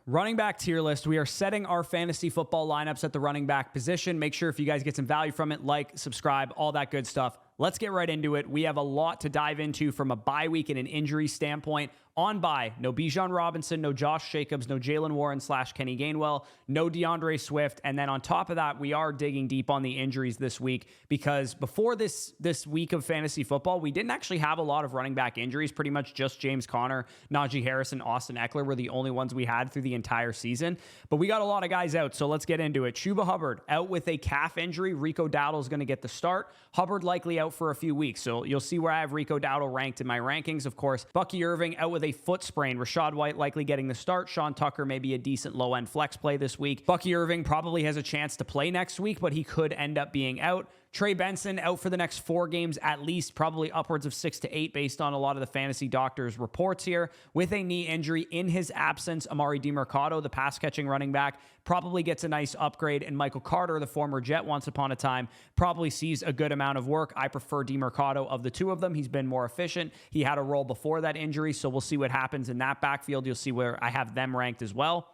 Running back tier list. We are setting our fantasy football lineups at the running back position. Make sure if you guys get some value from it, like, subscribe, all that good stuff. Let's get right into it. We have a lot to dive into from a bye week and an injury standpoint. On bye, no Bijan Robinson, no Josh Jacobs, no Jalen Warren / Kenny Gainwell, no DeAndre Swift. And then on top of that, we are digging deep on the injuries this week because before this week of fantasy football, we didn't actually have a lot of running back injuries. Pretty much just James Conner, Najee Harris, and Austin Eckler were the only ones we had through the entire season. But we got a lot of guys out, so let's get into it. Chuba Hubbard out with a calf injury. Rico Dowdle is going to get the start. Hubbard likely out for a few weeks, so you'll see where I have Rico Dowdle ranked in my rankings. Of course, Bucky Irving out with a foot sprain. Rachaad White likely getting the start. Sean Tucker maybe a decent low-end flex play this week. Bucky Irving probably has a chance to play next week, but he could end up being out. Trey Benson out for the next 4 games at least, probably upwards of 6 to 8 based on a lot of the fantasy doctors' reports here. With a knee injury in his absence, Amari DiMercato, the pass-catching running back, probably gets a nice upgrade, and Michael Carter, the former Jet once upon a time, probably sees a good amount of work. I prefer DiMercato of the two of them. He's been more efficient. He had a role before that injury, so we'll see what happens in that backfield. You'll see where I have them ranked as well.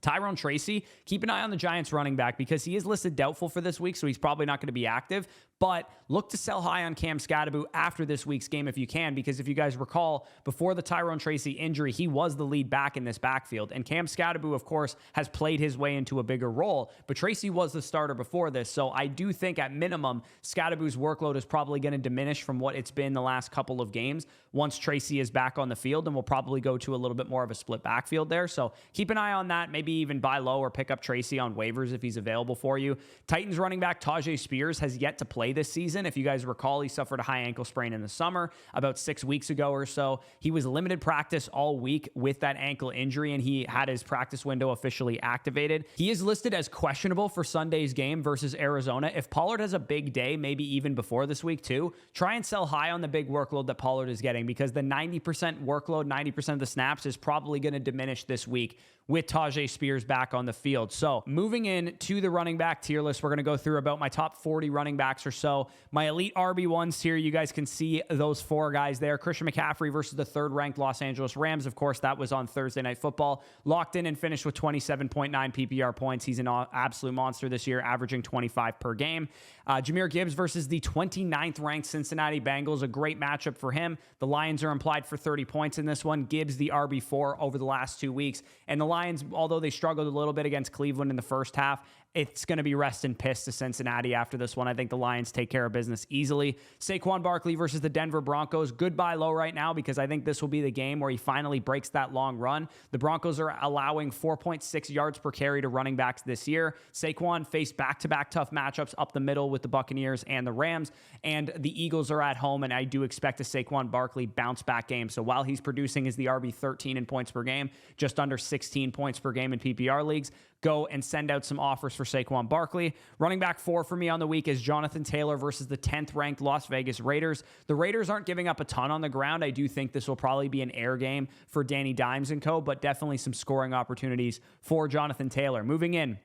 Tyrone Tracy, keep an eye on the Giants running back because he is listed doubtful for this week, so he's probably not going to be active. But look to sell high on Cam Scadaboo after this week's game if you can, because if you guys recall, before the Tyrone Tracy injury, he was the lead back in this backfield. And Cam Scadaboo, of course, has played his way into a bigger role, but Tracy was the starter before this. So I do think at minimum, Scadaboo's workload is probably going to diminish from what it's been the last couple of games once Tracy is back on the field, and we'll probably go to a little bit more of a split backfield there. So keep an eye on that. Maybe even buy low or pick up Tracy on waivers if he's available for you. Titans running back Tajay Spears has yet to play this season. If you guys recall, he suffered a high ankle sprain in the summer about 6 weeks ago or so. He was limited practice all week with that ankle injury, and he had his practice window officially activated. He is listed as questionable for Sunday's game versus Arizona. If Pollard has a big day, maybe even before this week too, try and sell high on the big workload that Pollard is getting, because the 90% workload, 90% of the snaps is probably going to diminish this week with Tajay Spears back on the field. So moving in to the running back tier list, we're going to go through about my top 40 running backs or so. My elite RB1s here, you guys can see those 4 guys there. Christian McCaffrey versus the 3rd-ranked Los Angeles Rams. Of course, that was on Thursday Night Football. Locked in and finished with 27.9 PPR points. He's an absolute monster this year, averaging 25 per game. Jahmyr Gibbs versus the 29th-ranked Cincinnati Bengals. A great matchup for him. The Lions are implied for 30 points in this one. Gibbs, the RB4 over the last 2 weeks. And the Lions, although they struggled a little bit against Cleveland in the first half, it's going to be rest and piss to Cincinnati after this one. I think the Lions take care of business easily. Saquon Barkley versus the Denver Broncos. Good buy low right now because I think this will be the game where he finally breaks that long run. The Broncos are allowing 4.6 yards per carry to running backs this year. Saquon faced back-to-back tough matchups up the middle with the Buccaneers and the Rams, and the Eagles are at home, and I do expect a Saquon Barkley bounce-back game. So while he's producing as the RB13 in points per game, just under 16 points per game in PPR leagues, go and send out some offers for Saquon Barkley. Running back 4 for me on the week is Jonathan Taylor versus the 10th-ranked Las Vegas Raiders. The Raiders aren't giving up a ton on the ground. I do think this will probably be an air game for Danny Dimes and co., but definitely some scoring opportunities for Jonathan Taylor. Moving in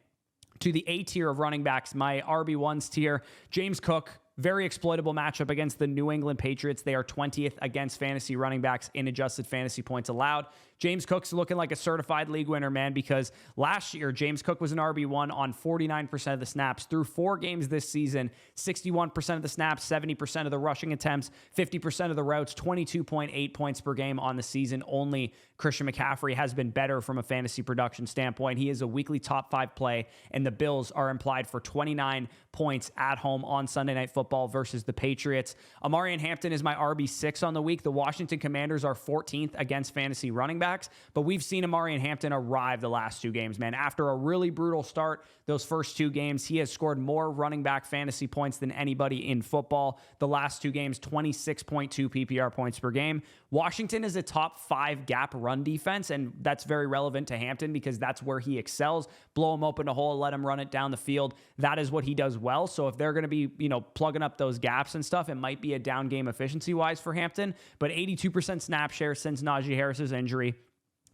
to the A tier of running backs, my RB1s tier, James Cook. Very exploitable matchup against the New England Patriots. They are 20th against fantasy running backs in adjusted fantasy points allowed. James Cook's looking like a certified league winner, man, because last year, James Cook was an RB1 on 49% of the snaps. Through 4 games this season, 61% of the snaps, 70% of the rushing attempts, 50% of the routes, 22.8 points per game on the season. Only Christian McCaffrey has been better from a fantasy production standpoint. He is a weekly top 5 play, and the Bills are implied for 29 points at home on Sunday Night Football versus the Patriots. Amari Hampton is my RB6 on the week. The Washington Commanders are 14th against fantasy running backs, but we've seen Amari Hampton arrive the last 2 games, man. After a really brutal start, those first 2 games, he has scored more running back fantasy points than anybody in football. The last 2 games, 26.2 PPR points per game. Washington is a top 5 gap run defense, and that's very relevant to Hampton because that's where he excels. Blow him open a hole, let him run it down the field. That is what he does well. So if they're going to be, plugging up those gaps and stuff, it might be a down game efficiency-wise for Hampton, but 82% snap share since Najee Harris's injury.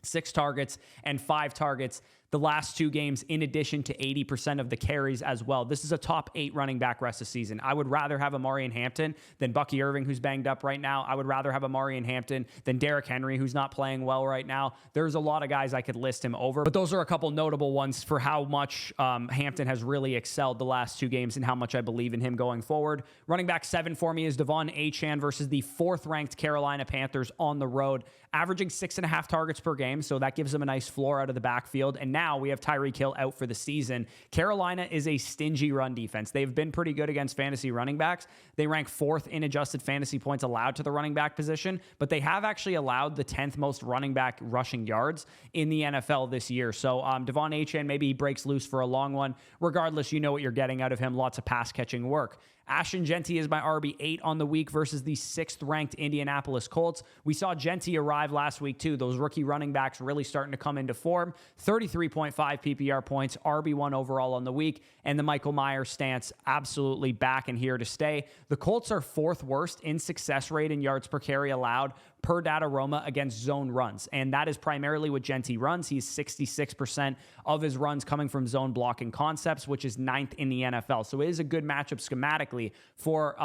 6 targets and 5 targets the last 2 games, in addition to 80% of the carries as well. This is a top 8 running back rest of season. I would rather have Amari and Hampton than Bucky Irving, who's banged up right now. I would rather have Amari and Hampton than Derrick Henry, who's not playing well right now. There's a lot of guys I could list him over, but those are a couple notable ones for how much Hampton has really excelled the last 2 games and how much I believe in him going forward. Running back 7 for me is Devon Achane versus the 4th-ranked Carolina Panthers on the road, averaging 6.5 targets per game, so that gives him a nice floor out of the backfield. And now we have Tyreek Hill out for the season. Carolina is a stingy run defense. They've been pretty good against fantasy running backs. They rank 4th in adjusted fantasy points allowed to the running back position, but they have actually allowed the 10th most running back rushing yards in the NFL this year. So Devon Achane, maybe he breaks loose for a long one. Regardless, you know what you're getting out of him. Lots of pass catching work. Ashton Jeanty is my RB8 on the week versus the 6th-ranked Indianapolis Colts. We saw Jeanty arrive last week, too. Those rookie running backs really starting to come into form. 33.5 PPR points, RB1 overall on the week, and the Michael Myers stance absolutely back and here to stay. The Colts are 4th worst in success rate in yards per carry allowed per data Roma against zone runs. And that is primarily what Jeanty runs. He's 66% of his runs coming from zone blocking concepts, which is 9th in the NFL. So it is a good matchup schematically for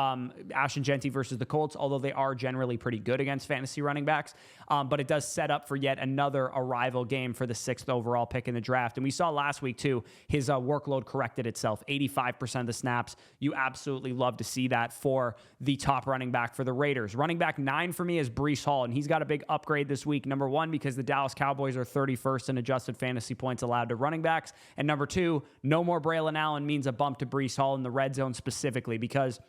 Ashton Jeanty versus the Colts, although they are generally pretty good against fantasy running backs. But it does set up for yet another arrival game for the 6th overall pick in the draft. And we saw last week, too, his workload corrected itself. 85% of the snaps. You absolutely love to see that for the top running back for the Raiders. Running back 9 for me is Breece Hall, and he's got a big upgrade this week. Number 1, because the Dallas Cowboys are 31st in adjusted fantasy points allowed to running backs. And number 2, no more Braylon Allen means a bump to Breece Hall in the red zone specifically, because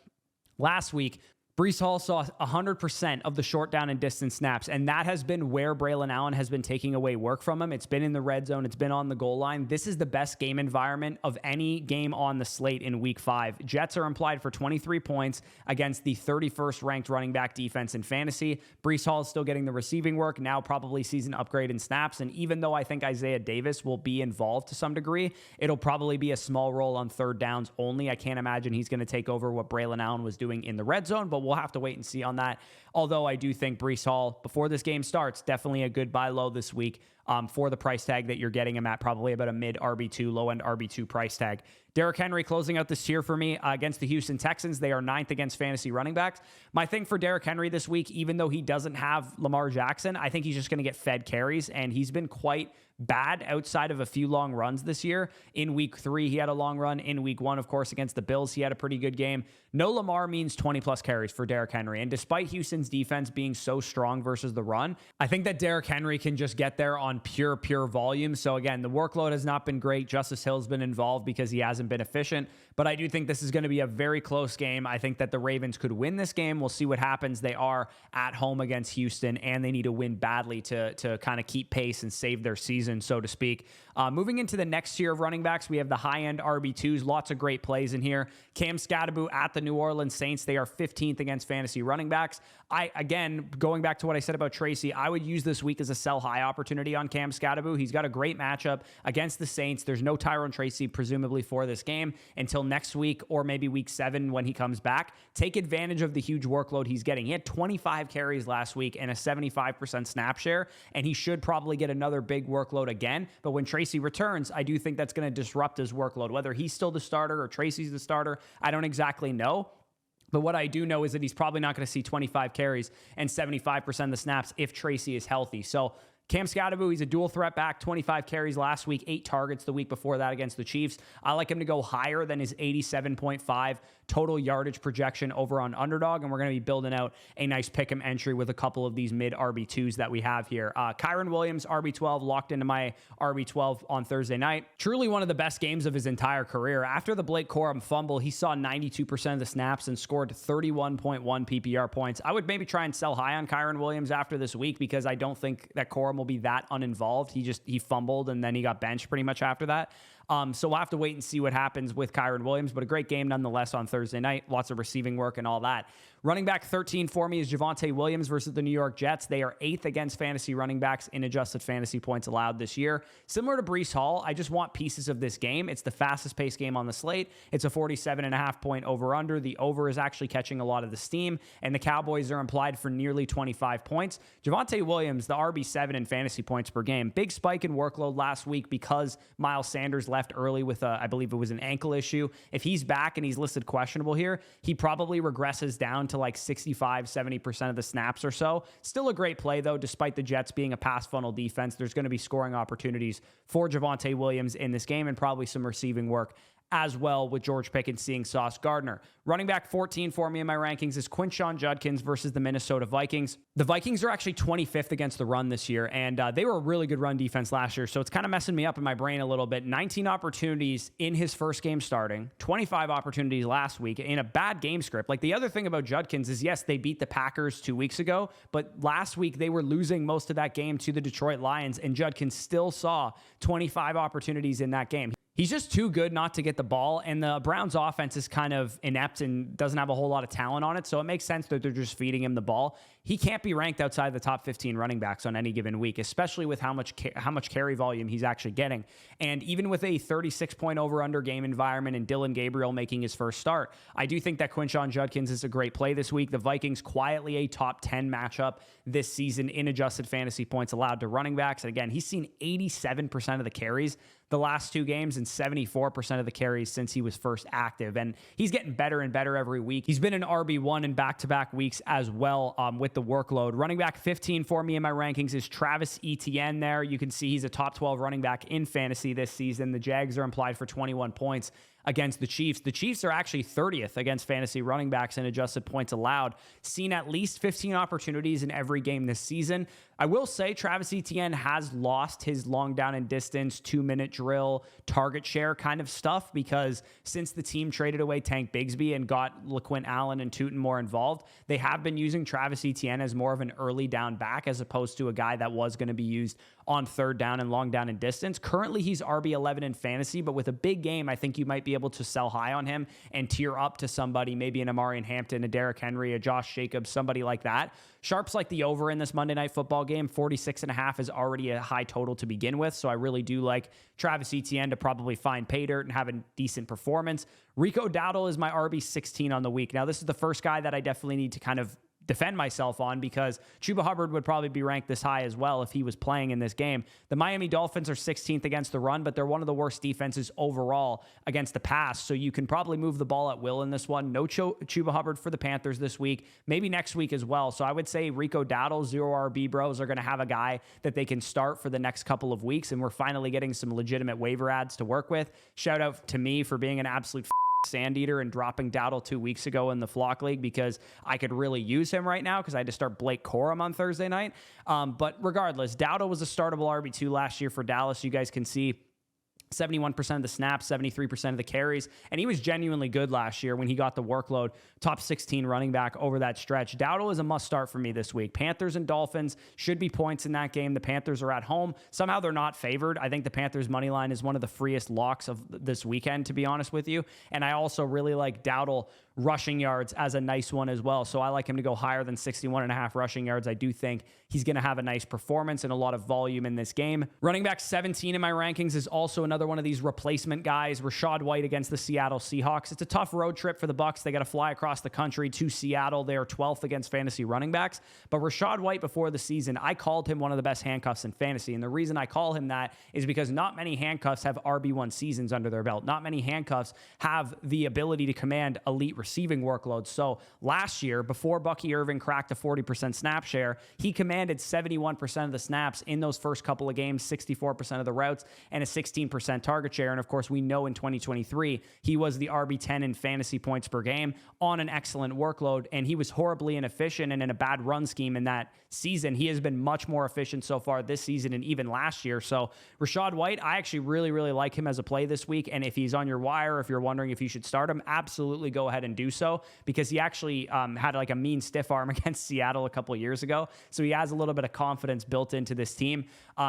last week, Breece Hall saw 100% of the short down and distance snaps, and that has been where Braylon Allen has been taking away work from him. It's been in the red zone. It's been on the goal line. This is the best game environment of any game on the slate in week 5. Jets are implied for 23 points against the 31st ranked running back defense in fantasy. Breece Hall is still getting the receiving work, now probably season upgrade in snaps, and even though I think Isaiah Davis will be involved to some degree, it'll probably be a small role on 3rd downs only. I can't imagine he's going to take over what Braylon Allen was doing in the red zone, but we'll have to wait and see on that. Although I do think Breece Hall, before this game starts, definitely a good buy low this week for the price tag that you're getting him at, probably about a mid RB2, low end RB2 price tag. Derrick Henry closing out this tier for me against the Houston Texans. They are 9th against fantasy running backs. My thing for Derrick Henry this week, even though he doesn't have Lamar Jackson, I think he's just going to get fed carries, and he's been quite bad outside of a few long runs this year. In week 3, he had a long run. In week 1, of course, against the Bills, he had a pretty good game. No Lamar means 20-plus carries for Derrick Henry. And despite Houston's defense being so strong versus the run, I think that Derrick Henry can just get there on pure volume. So again, the workload has not been great. Justice Hill's been involved because he hasn't been efficient. But I do think this is going to be a very close game. I think that the Ravens could win this game. We'll see what happens. They are at home against Houston, and they need to win badly to kind of keep pace and save their season, so to speak. Moving into the next tier of running backs, we have the high-end RB2s. Lots of great plays in here. Cam Skattebo at the New Orleans Saints. They are 15th against fantasy running backs. Again, going back to what I said about Tracy, I would use this week as a sell-high opportunity on Cam Skattebo. He's got a great matchup against the Saints. There's no Tyrone Tracy, presumably, for this game until next week or maybe week 7 when he comes back. Take advantage of the huge workload he's getting. He had 25 carries last week and a 75% snap share, and he should probably get another big workload again. But when Tracy returns, I do think that's going to disrupt his workload. Whether he's still the starter or Tracy's the starter, I don't exactly know. But what I do know is that he's probably not going to see 25 carries and 75% of the snaps if Tracy is healthy. So Cam Skattebo, he's a dual threat back, 25 carries last week, 8 targets the week before that against the Chiefs. I like him to go higher than his 87.5 total yardage projection over on Underdog, and we're going to be building out a nice pick'em entry with a couple of these mid RB2s that we have here. Kyren Williams, RB12, locked into my RB12 on Thursday night. Truly one of the best games of his entire career. After the Blake Corum fumble, he saw 92% of the snaps and scored 31.1 PPR points. I would maybe try and sell high on Kyren Williams after this week because I don't think that Corum will be that uninvolved. He fumbled and then he got benched pretty much after that. So we'll have to wait and see what happens with Kyren Williams, but a great game nonetheless on Thursday night. Lots of receiving work and all that. Running back 13 for me is Javonte Williams versus the New York Jets. They are 8th against fantasy running backs in adjusted fantasy points allowed this year. Similar to Breece Hall, I just want pieces of this game. It's the fastest paced game on the slate. It's a 47.5 point over-under. The over is actually catching a lot of the steam, and the Cowboys are implied for nearly 25 points. Javonte Williams, the RB7 in fantasy points per game. Big spike in workload last week because Miles Sanders left early with, I believe it was an ankle issue. If he's back and he's listed questionable here, he probably regresses down to like 65-70% of the snaps or so. Still a great play, though, despite the Jets being a pass funnel defense. There's going to be scoring opportunities for Javonte Williams in this game and probably some receiving work as well, with George Pickens seeing Sauce Gardner. Running back 14 for me in my rankings is Quinshon Judkins versus the Minnesota Vikings. The Vikings are actually 25th against the run this year, and they were a really good run defense last year, so it's kind of messing me up in my brain a little bit. 19 opportunities in his first game starting, 25 opportunities last week in a bad game script. Like, the other thing about Judkins is, yes, they beat the Packers 2 weeks ago, but last week they were losing most of that game to the Detroit Lions, and Judkins still saw 25 opportunities in that game. He's just too good not to get the ball, and the Browns offense is kind of inept and doesn't have a whole lot of talent on it, so it makes sense that they're just feeding him the ball. He can't be ranked outside the top 15 running backs on any given week, especially with how much carry volume he's actually getting. And even with a 36-point over-under game environment and Dylan Gabriel making his first start, I do think that Quinshon Judkins is a great play this week. The Vikings quietly a top 10 matchup this season in adjusted fantasy points allowed to running backs. And again, he's seen 87% of the carries the last 2 games and 74% of the carries since he was first active. And he's getting better and better every week. He's been an RB1 in back-to-back weeks as well with the workload. Running back 15 for me in my rankings is Travis Etienne there. You can see he's a top 12 running back in fantasy this season. The Jags are implied for 21 points against the Chiefs. The Chiefs are actually 30th against fantasy running backs in adjusted points allowed, seen at least 15 opportunities in every game this season. I will say Travis Etienne has lost his long down and distance, 2-minute drill, target share kind of stuff, because since the team traded away Tank Bigsby and got LaQuint Allen and Tootin more involved, they have been using Travis Etienne as more of an early down back as opposed to a guy that was going to be used on third down and long down and distance. Currently, he's RB11 in fantasy, but with a big game, I think you might be able to sell high on him and tier up to somebody, maybe an Amarian Hampton, a Derrick Henry, a Josh Jacobs, somebody like that. Sharps like the over in this Monday Night Football game. 46.5 is already a high total to begin with, so I really do like Travis Etienne to probably find pay dirt and have a decent performance. Rico Dowdle is my RB16 on the week. Now, this is the first guy that I definitely need to kind of defend myself on, because Chuba Hubbard would probably be ranked this high as well if he was playing in this game. The Miami Dolphins are 16th against the run, but they're one of the worst defenses overall against the pass, so you can probably move the ball at will in this one. No Chuba Hubbard for the Panthers this week, maybe next week as well. So I would say Rico Dowdle, 0 RB bros, are going to have a guy that they can start for the next couple of weeks, and we're finally getting some legitimate waiver ads to work with. Shout out to me for being an absolute sand eater and dropping Dowdle 2 weeks ago in the Flock League, because I could really use him right now because I had to start Blake Corum on Thursday night. But regardless, Dowdle was a startable RB2 last year for Dallas. You guys can see 71% of the snaps, 73% of the carries, and he was genuinely good last year when he got the workload. Top 16 running back over that stretch. Dowdle is a must-start for me this week. Panthers and Dolphins should be points in that game. The Panthers are at home. Somehow they're not favored. I think the Panthers' money line is one of the freest locks of this weekend, to be honest with you. And I also really like Dowdle rushing yards as a nice one as well. So I like him to go higher than 61.5 rushing yards. I do think he's going to have a nice performance and a lot of volume in this game. Running back 17 in my rankings is also another one of these replacement guys, Rachaad White against the Seattle Seahawks. It's a tough road trip for the Bucs. They got to fly across the country to Seattle. They are 12th against fantasy running backs. But Rachaad White, before the season, I called him one of the best handcuffs in fantasy. And the reason I call him that is because not many handcuffs have RB1 seasons under their belt. Not many handcuffs have the ability to command elite receiving workload. So last year, before Bucky Irving cracked a 40% snap share, he commanded 71% of the snaps in those first couple of games, 64% of the routes, and a 16% target share. And of course, we know in 2023, he was the RB10 in fantasy points per game on an excellent workload, and he was horribly inefficient and in a bad run scheme in that season. He has been much more efficient so far this season and even last year. So Rachaad White, I actually really, really like him as a play this week. And if he's on your wire, if you're wondering if you should start him, absolutely go ahead and do so, because he actually had like a mean stiff arm against Seattle a couple of years ago. So he has a little bit of confidence built into this team.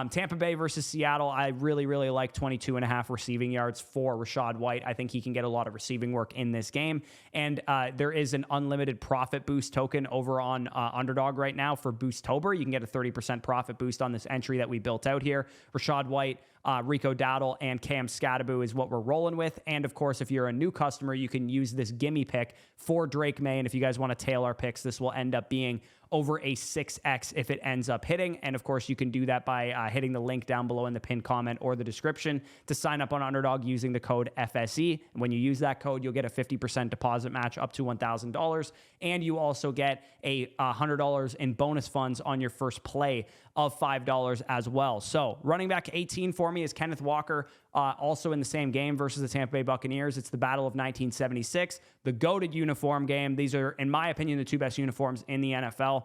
Tampa Bay versus Seattle, I really, really like 22 2.5 receiving yards for Rachaad White. I think he can get a lot of receiving work in this game. And there is an unlimited profit boost token over on Underdog right now for Boosttober. You can get a 30% profit boost on this entry that we built out here. Rachaad White, Rico Dowdle, and Cam Scadaboo is what we're rolling with. And of course, if you're a new customer, you can use this gimme pick for Drake May. And if you guys want to tail our picks, this will end up being over a 6x if it ends up hitting. And of course, you can do that by hitting the link down below in the pinned comment or the description to sign up on Underdog using the code FSE. And when you use that code, you'll get a 50% deposit match up to $1,000. And you also get a $100 in bonus funds on your first play of $5 as well. So running back 18 for me is Kenneth Walker, also in the same game versus the Tampa Bay Buccaneers. It's the Battle of 1976, the GOATed uniform game. These are, in my opinion, the two best uniforms in the NFL.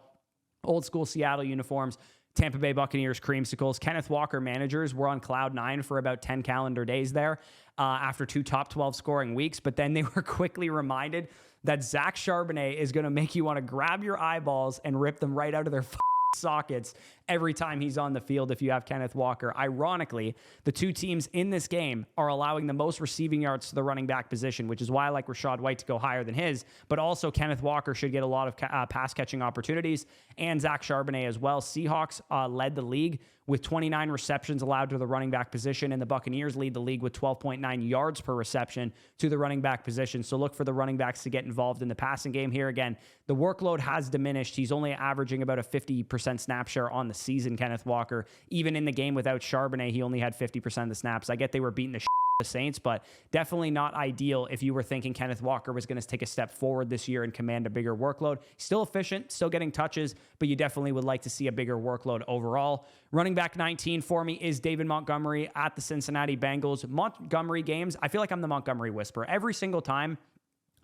Old school Seattle uniforms, Tampa Bay Buccaneers creamsicles. Kenneth Walker managers were on cloud 9 for about 10 calendar days there after 2 top 12 scoring weeks, but then they were quickly reminded that Zach Charbonnet is going to make you want to grab your eyeballs and rip them right out of their sockets every time he's on the field if you have Kenneth Walker. Ironically, the two teams in this game are allowing the most receiving yards to the running back position, which is why I like Rachaad White to go higher than his, but also Kenneth Walker should get a lot of pass catching opportunities, and Zach Charbonnet as well. Seahawks led the league with 29 receptions allowed to the running back position, and the Buccaneers lead the league with 12.9 yards per reception to the running back position. So look for the running backs to get involved in the passing game here. Again, the workload has diminished. He's only averaging about a 50% snap share on the season, Kenneth Walker. Even in the game without Charbonnet, he only had 50% of the snaps. I get they were beating the the Saints, but definitely not ideal if you were thinking Kenneth Walker was going to take a step forward this year and command a bigger workload. Still efficient, still getting touches, but you definitely would like to see a bigger workload overall. Running back 19 for me is David Montgomery at the Cincinnati Bengals. Montgomery games, I feel like I'm the Montgomery whisperer. Every single time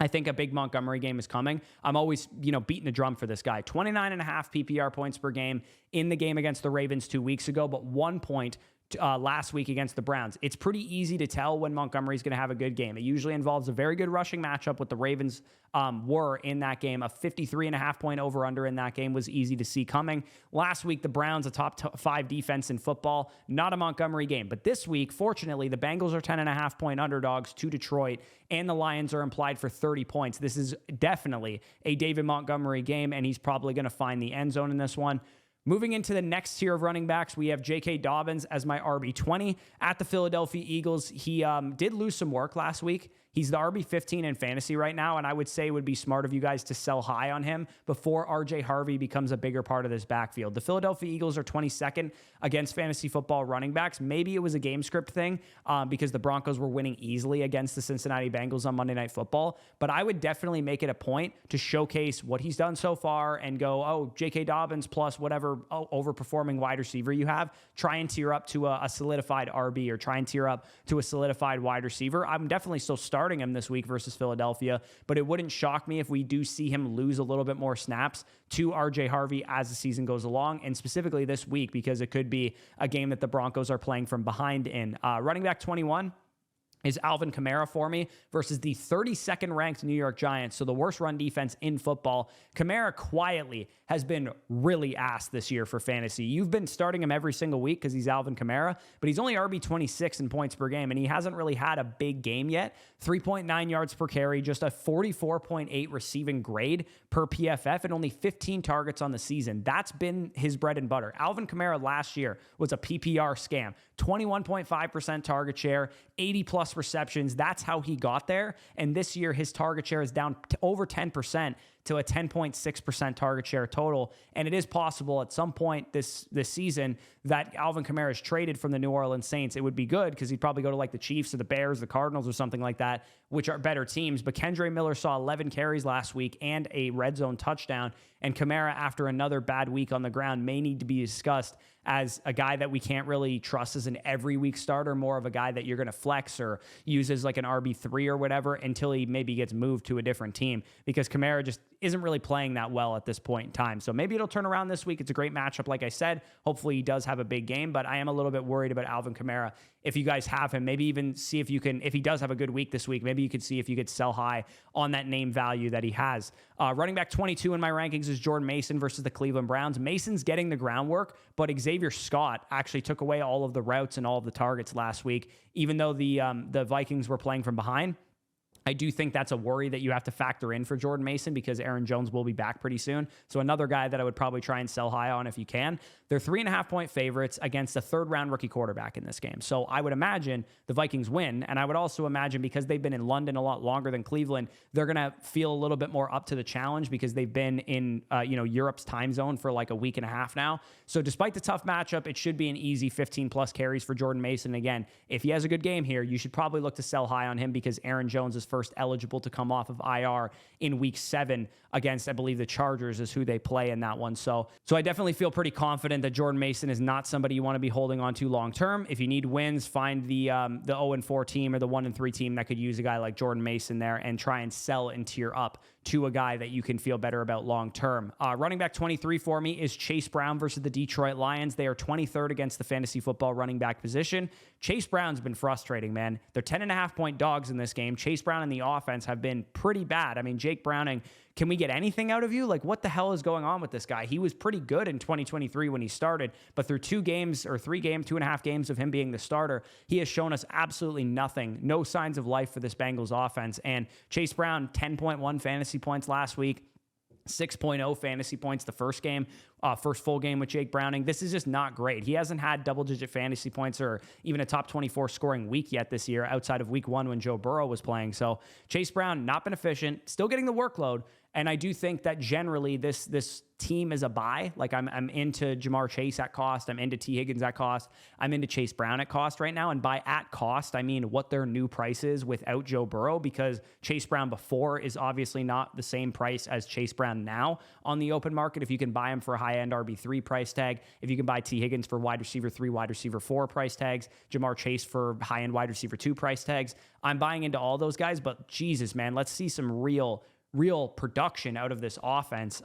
I think a big Montgomery game is coming, I'm always, beating the drum for this guy. 29.5 PPR points per game in the game against the Ravens 2 weeks ago, but 1 point last week against the Browns. It's pretty easy to tell when Montgomery's going to have a good game. It usually involves a very good rushing matchup, what the Ravens were in that game. A 53.5 point over-under in that game was easy to see coming. Last week, the Browns, a top 5 defense in football, not a Montgomery game. But this week, fortunately, the Bengals are 10.5 point underdogs to Detroit, and the Lions are implied for 30 points. This is definitely a David Montgomery game, and he's probably going to find the end zone in this one. Moving into the next tier of running backs, we have J.K. Dobbins as my RB20 at the Philadelphia Eagles. He did lose some work last week. He's the RB15 in fantasy right now, and I would say it would be smart of you guys to sell high on him before R.J. Harvey becomes a bigger part of this backfield. The Philadelphia Eagles are 22nd against fantasy football running backs. Maybe it was a game script thing because the Broncos were winning easily against the Cincinnati Bengals on Monday Night Football, but I would definitely make it a point to showcase what he's done so far and go, oh, J.K. Dobbins plus whatever overperforming wide receiver you have, try and tier up to a solidified RB or try and tier up to a solidified wide receiver. I'm definitely still starting him this week versus Philadelphia, but it wouldn't shock me if we do see him lose a little bit more snaps to RJ Harvey as the season goes along, and specifically this week because it could be a game that the Broncos are playing from behind in. Running back 21 is Alvin Kamara for me versus the 32nd ranked New York Giants, so the worst run defense in football. Kamara quietly has been really ass this year for fantasy. You've been starting him every single week because he's Alvin Kamara, but he's only RB26 in points per game, and he hasn't really had a big game yet. 3.9 yards per carry, just a 44.8 receiving grade per PFF, and only 15 targets on the season. That's been his bread and butter. Alvin Kamara last year was a PPR scam. 21.5% target share, 80+ receptions. That's how he got there. And this year, his target share is down to over 10% to a 10.6% target share total. And it is possible at some point this season that Alvin Kamara is traded from the New Orleans Saints. It would be good because he'd probably go to like the Chiefs or the Bears, the Cardinals or something like that, which are better teams. But Kendre Miller saw 11 carries last week and a red zone touchdown. And Kamara, after another bad week on the ground, may need to be discussed as a guy that we can't really trust as an every week starter, more of a guy that you're going to flex or use as like an RB3 or whatever until he maybe gets moved to a different team, because Kamara just isn't really playing that well at this point in time. So maybe it'll turn around this week. It's a great matchup, like I said. Hopefully he does have a big game, but I am a little bit worried about Alvin Kamara. If you guys have him, maybe even see if you can, if he does have a good week this week, maybe you could see if you could sell high on that name value that he has. Running back 22 in my rankings is Jordan Mason versus the Cleveland Browns. Mason's getting the groundwork, but Xavier Scott actually took away all of the routes and all of the targets last week, even though the Vikings were playing from behind. I do think that's a worry that you have to factor in for Jordan Mason because Aaron Jones will be back pretty soon. So another guy that I would probably try and sell high on if you can. They're 3.5-point favorites against a third-round rookie quarterback in this game. So I would imagine the Vikings win, and I would also imagine because they've been in London a lot longer than Cleveland, they're going to feel a little bit more up to the challenge because they've been in Europe's time zone for like a week and a half now. So despite the tough matchup, it should be an easy 15-plus carries for Jordan Mason. Again, if he has a good game here, you should probably look to sell high on him because Aaron Jones is first eligible to come off of IR in week 7 against, I believe, the Chargers is who they play in that one. So I definitely feel pretty confident that Jordan Mason is not somebody you want to be holding on to long term. If you need wins, find the 0-4 team or the 1-3 team that could use a guy like Jordan Mason there and try and sell and tier up to a guy that you can feel better about long term. Running back 23 for me is Chase Brown versus the Detroit Lions. They are 23rd against the fantasy football running back position. Chase Brown's been frustrating, man. They're 10.5-point dogs in this game. Chase Brown and the offense have been pretty bad. I mean, Jake Browning, can we get anything out of you? Like, what the hell is going on with this guy? He was pretty good in 2023 when he started, but through 2.5 games of him being the starter, he has shown us absolutely nothing. No signs of life for this Bengals offense. And Chase Brown, 10.1 fantasy points last week. 6.0 fantasy points the first game, first full game with Jake Browning. This is just not great. He hasn't had double-digit fantasy points or even a top 24 scoring week yet this year outside of week 1 when Joe Burrow was playing. So Chase Brown, not been efficient, still getting the workload. And I do think that generally this team is a buy. Like I'm into Jamar Chase at cost. I'm into T. Higgins at cost. I'm into Chase Brown at cost right now. And by at cost, I mean what their new price is without Joe Burrow, because Chase Brown before is obviously not the same price as Chase Brown now on the open market. If you can buy him for a high End RB3 price tag, if you can buy T. Higgins for wide receiver 3, wide receiver 4 price tags, Jamar Chase for high end wide receiver 2 price tags, I'm buying into all those guys. But Jesus, man, let's see some real production out of this offense.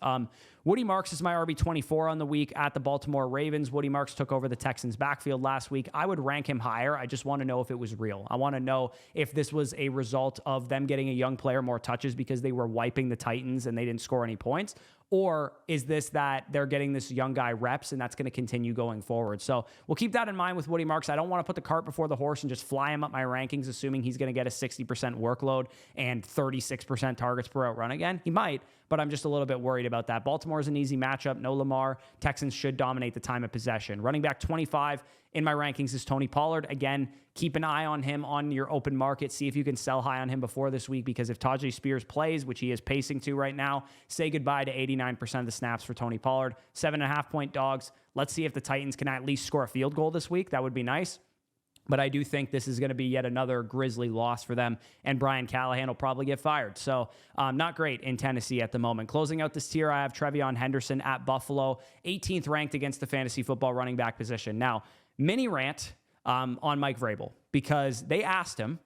Woody Marks is my RB24 on the week at the Baltimore Ravens. Woody Marks took over the Texans backfield last week. I would rank him higher. I just want to know if it was real. I want to know if this was a result of them getting a young player more touches because they were wiping the Titans and they didn't score any points. Or is this that they're getting this young guy reps and that's going to continue going forward? So we'll keep that in mind with Woody Marks. I don't want to put the cart before the horse and just fly him up my rankings, assuming he's going to get a 60% workload and 36% targets per out run again. He might, but I'm just a little bit worried about that. Baltimore's an easy matchup. No Lamar. Texans should dominate the time of possession. Running back 25 in my rankings is Tony Pollard. Again, keep an eye on him on your open market. See if you can sell high on him before this week, because if Tajay Spears plays, which he is pacing to right now, say goodbye to 89% of the snaps for Tony Pollard. 7.5-point dogs. Let's see if the Titans can at least score a field goal this week. That would be nice. But I do think this is going to be yet another grisly loss for them, and Brian Callahan will probably get fired. So not great in Tennessee at the moment. Closing out this tier, I have Trevion Henderson at Buffalo, 18th ranked against the fantasy football running back position. Now, mini rant on Mike Vrabel, because they asked him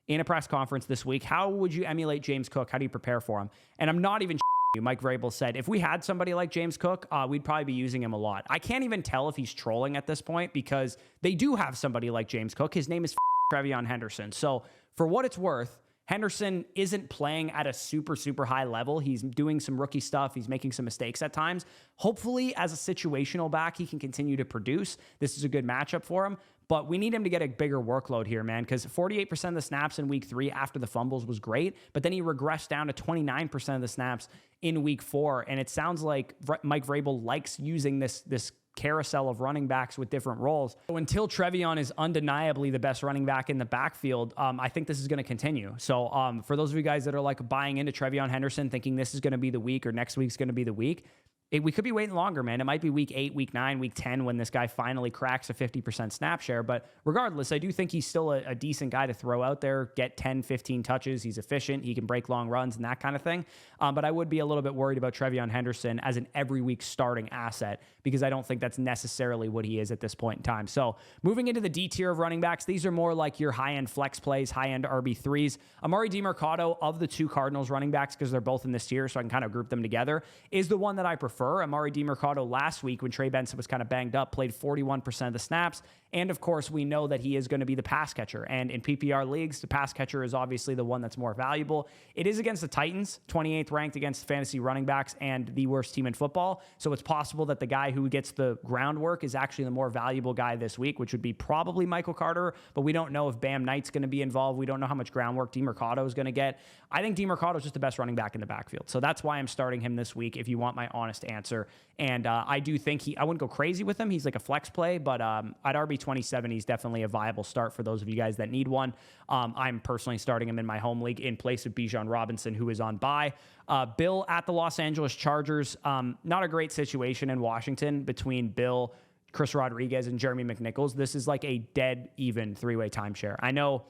in a press conference this week, how would you emulate James Cook? How do you prepare for him? And I'm not even you. Mike Vrabel said, if we had somebody like James Cook, we'd probably be using him a lot. I can't even tell if he's trolling at this point, because they do have somebody like James Cook. His name is Trevion Henderson. So for what it's worth, Henderson isn't playing at a super high level. He's doing some rookie stuff. He's making some mistakes at times. Hopefully, as a situational back, he can continue to produce. This is a good matchup for him. But we need him to get a bigger workload here, man, because 48% of the snaps in week 3 after the fumbles was great, but then he regressed down to 29% of the snaps in week 4. And it sounds like Mike Vrabel likes using this carousel of running backs with different roles. So until Trevion is undeniably the best running back in the backfield, I think this is going to continue. So for those of you guys that are like buying into Trevion Henderson, thinking this is going to be the week or next week's going to be the week, we could be waiting longer, man. It might be week 8, week 9, week 10 when this guy finally cracks a 50% snap share. But regardless, I do think he's still a decent guy to throw out there, get 10, 15 touches. He's efficient. He can break long runs and that kind of thing. But I would be a little bit worried about Trevion Henderson as an every week starting asset because I don't think that's necessarily what he is at this point in time. So moving into the D tier of running backs, these are more like your high-end flex plays, high-end RB3s. Amari DiMercado, of the 2 Cardinals running backs, because they're both in this tier, so I can kind of group them together, is the one that I prefer. Amari DiMercado last week when Trey Benson was kind of banged up, played 41% of the snaps. And of course, we know that he is going to be the pass catcher. And in PPR leagues, the pass catcher is obviously the one that's more valuable. It is against the Titans, 28th ranked against fantasy running backs and the worst team in football. So it's possible that the guy who gets the groundwork is actually the more valuable guy this week, which would be probably Michael Carter. But we don't know if Bam Knight's going to be involved. We don't know how much groundwork DiMercado is going to get. I think DiMercado is just the best running back in the backfield. So that's why I'm starting him this week, if you want my honest answer. And I do think I wouldn't go crazy with him. He's like a flex play, but at RB27, he's definitely a viable start for those of you guys that need one. I'm personally starting him in my home league in place of Bijan Robinson, who is on bye. Bill at the Los Angeles Chargers. Not a great situation in Washington between Bill, Chris Rodriguez, and Jeremy McNichols. This is like a dead even 3-way timeshare. I know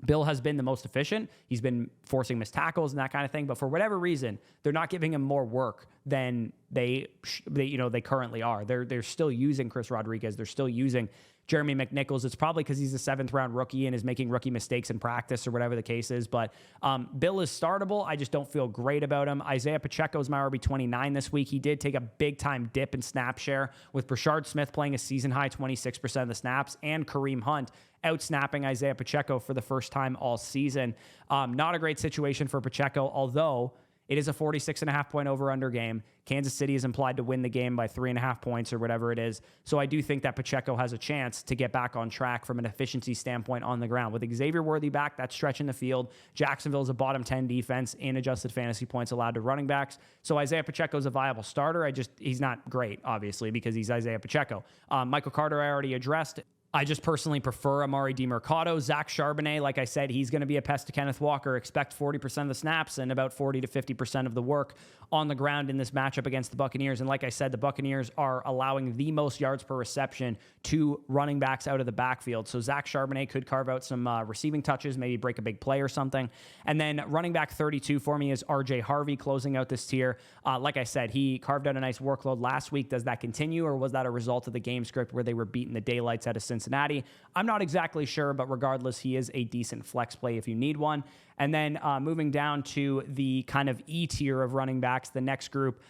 Bill has been the most efficient. He's been forcing missed tackles and that kind of thing. But for whatever reason, they're not giving him more work than they currently are. They're still using Chris Rodriguez. They're still using Jeremy McNichols. It's probably because he's a 7th-round rookie and is making rookie mistakes in practice or whatever the case is. But Bill is startable. I just don't feel great about him. Isaiah Pacheco is my RB29 this week. He did take a big-time dip in snap share with Brashard Smith playing a season-high 26% of the snaps and Kareem Hunt out-snapping Isaiah Pacheco for the first time all season. Not a great situation for Pacheco, although it is a 46.5 point over-under game. Kansas City is implied to win the game by 3.5 points or whatever it is. So I do think that Pacheco has a chance to get back on track from an efficiency standpoint on the ground. With Xavier Worthy back, that's stretching the field. Jacksonville is a bottom 10 defense in adjusted fantasy points allowed to running backs. So Isaiah Pacheco is a viable starter. He's not great, obviously, because he's Isaiah Pacheco. Michael Carter I already addressed. I just personally prefer Amari DiMercado. Zach Charbonnet, like I said, he's going to be a pest to Kenneth Walker. Expect 40% of the snaps and about 40 to 50% of the work on the ground in this matchup against the Buccaneers. And like I said, the Buccaneers are allowing the most yards per reception to running backs out of the backfield. So Zach Charbonnet could carve out some receiving touches, maybe break a big play or something. And then running back 32 for me is RJ Harvey closing out this tier. Like I said, he carved out a nice workload last week. Does that continue, or was that a result of the game script where they were beating the daylights out of Cincinnati? I'm not exactly sure, but regardless, he is a decent flex play if you need one. And then moving down to the kind of E tier of running backs, the next group,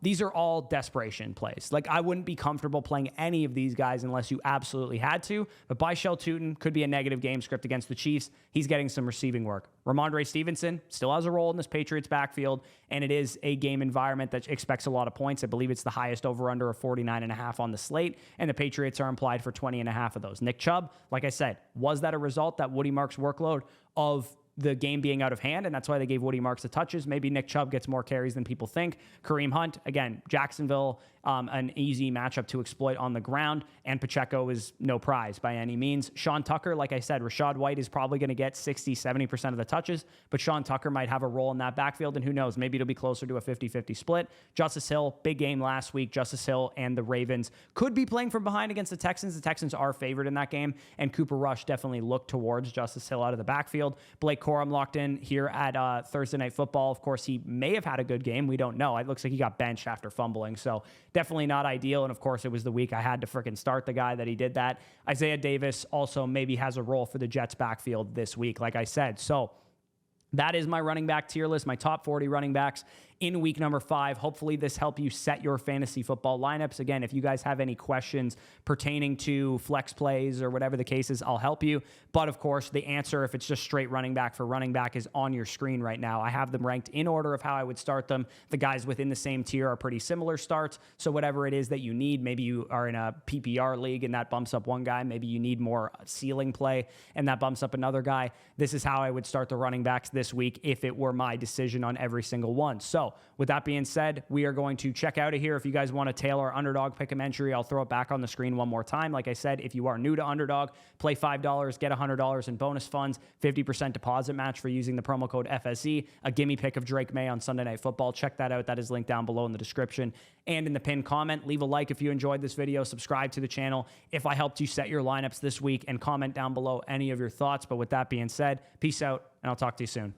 these are all desperation plays. Like, I wouldn't be comfortable playing any of these guys unless you absolutely had to. But Byshell Tootin could be a negative game script against the Chiefs. He's getting some receiving work. Ramondre Stevenson still has a role in this Patriots backfield, and it is a game environment that expects a lot of points. I believe it's the highest over-under of 49.5 on the slate, and the Patriots are implied for 20.5 of those. Nick Chubb, like I said, was that a result, that Woody Marks workload, of the game being out of hand, and that's why they gave Woody Marks the touches? Maybe Nick Chubb gets more carries than people think. Kareem Hunt, again, Jacksonville, an easy matchup to exploit on the ground, and Pacheco is no prize by any means. Sean Tucker, like I said, Rachaad White is probably going to get 60, 70% of the touches, but Sean Tucker might have a role in that backfield, and who knows, maybe it'll be closer to a 50-50 split. Justice Hill, big game last week. Justice Hill and the Ravens could be playing from behind against the Texans. The Texans are favored in that game, and Cooper Rush definitely looked towards Justice Hill out of the backfield. Blake Corum locked in here at Thursday Night Football. Of course, he may have had a good game. We don't know. It looks like he got benched after fumbling, so definitely not ideal. And of course, it was the week I had to freaking start the guy that he did that. Isaiah Davis also maybe has a role for the Jets backfield this week, like I said. So that is my running back tier list, my top 40 running backs in week number 5. Hopefully this helped you set your fantasy football lineups. Again, if you guys have any questions pertaining to flex plays or whatever the case is, I'll help you. But of course, the answer, if it's just straight running back for running back, is on your screen right now. I have them ranked in order of how I would start them. The guys within the same tier are pretty similar starts. So whatever it is that you need, maybe you are in a PPR league and that bumps up one guy. Maybe you need more ceiling play and that bumps up another guy. This is how I would start the running backs this week if it were my decision on every single one. So So with that being said, we are going to check out of here. If you guys want to tail our underdog pick'em entry, I'll throw it back on the screen one more time. Like I said, if you are new to underdog, play $5, get $100 in bonus funds, 50% deposit match for using the promo code FSE, a gimme pick of Drake May on Sunday Night Football. Check that out. That is linked down below in the description and in the pinned comment. Leave a like if you enjoyed this video, subscribe to the channel if I helped you set your lineups this week, and comment down below any of your thoughts. But with that being said, peace out, and I'll talk to you soon.